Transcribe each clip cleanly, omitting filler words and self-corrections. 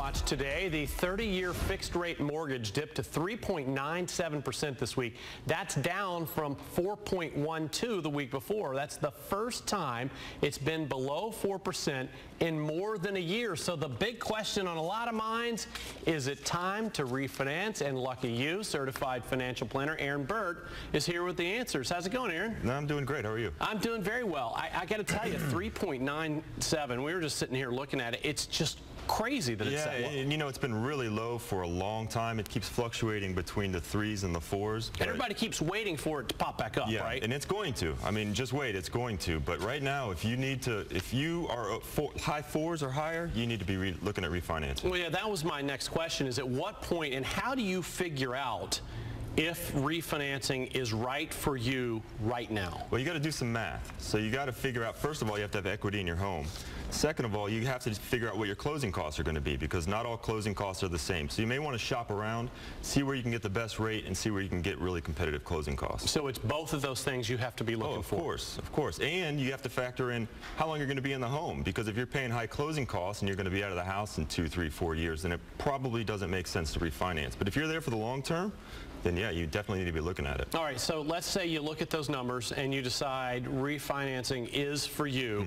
watch today. The 30-year fixed rate mortgage dipped to 3.97% this week. That's down from 4.12 the week before. That's the first time it's been below 4% in more than a year. So the big question on a lot of minds, is it time to refinance? And lucky you, certified financial planner Aaron Burt is here with the answers. How's it going, Aaron? No, I'm doing great. How are you? I'm doing very well. I got to tell you, 3.97, we were just sitting here looking at it. It's just crazy that it's that low. And you know, it's been really low for a long time. It keeps fluctuating between the 3s and the 4s. And everybody keeps waiting for it to pop back up, right? And it's going to. I mean, just wait, it's going to. But right now, if you are high 4s or higher, you need to be looking at refinancing. Well, yeah, that was my next question, is at what point and how do you figure out if refinancing is right for you right now? Well, you got to do some math. So you got to figure out, first of all, you have to have equity in your home. Second of all, you have to figure out what your closing costs are going to be, because not all closing costs are the same. So you may want to shop around, see where you can get the best rate, and see where you can get really competitive closing costs. So it's both of those things you have to be looking for. Of course. And you have to factor in how long you're going to be in the home, because if you're paying high closing costs and you're going to be out of the house in 2, 3, 4 years, then it probably doesn't make sense to refinance. But if you're there for the long term, then yeah, you definitely need to be looking at it. All right, so let's say you look at those numbers and you decide refinancing is for you.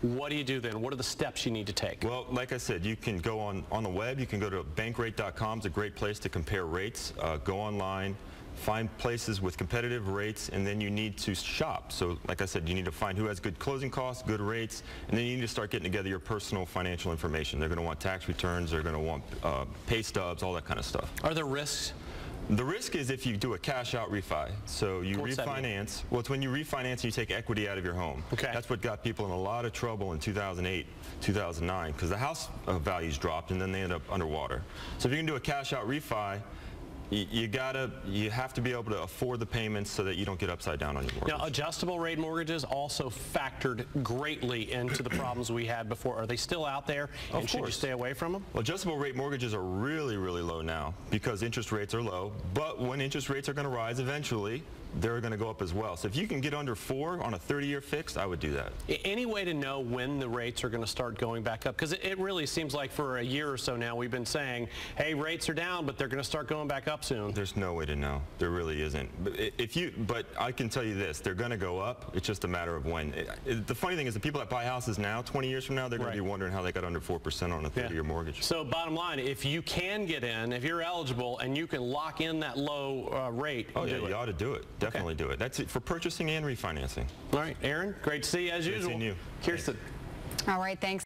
What do you do then? What are the steps you need to take? Well, like I said, you can go on the web. You can go to bankrate.com. It's a great place to compare rates. Go online, find places with competitive rates, and then you need to shop. So like I said, you need to find who has good closing costs, good rates, and then you need to start getting together your personal financial information. They're going to want tax returns. They're going to want pay stubs, all that kind of stuff. Are there risks? The risk is if you do a cash-out refi. So you refinance. Well, it's when you refinance, you take equity out of your home. Okay. That's what got people in a lot of trouble in 2008, 2009, because the house values dropped and then they end up underwater. So if you can do a cash-out refi, you have to be able to afford the payments so that you don't get upside down on your mortgage. Now, adjustable rate mortgages also factored greatly into the problems we had before. Are they still out there, and should you stay away from them? Well, adjustable rate mortgages are really, really low now because interest rates are low. But when interest rates are going to rise eventually, they're going to go up as well. So if you can get under 4 on a 30-year fixed, I would do that. Any way to know when the rates are going to start going back up? Because it really seems like for a year or so now we've been saying, hey, rates are down, but they're going to start going back up soon. There's no way to know. There really isn't. But I can tell you this, they're going to go up. It's just a matter of when. The funny thing is the people that buy houses now, 20 years from now, they're going to be wondering how they got under 4% on a 30-year mortgage. So bottom line, if you can get in, if you're eligible and you can lock in that low rate, you ought to do it. Definitely do it. That's it for purchasing and refinancing. All right, Aaron, great to see you as usual. Great seeing you. Kirsten. All right, thanks.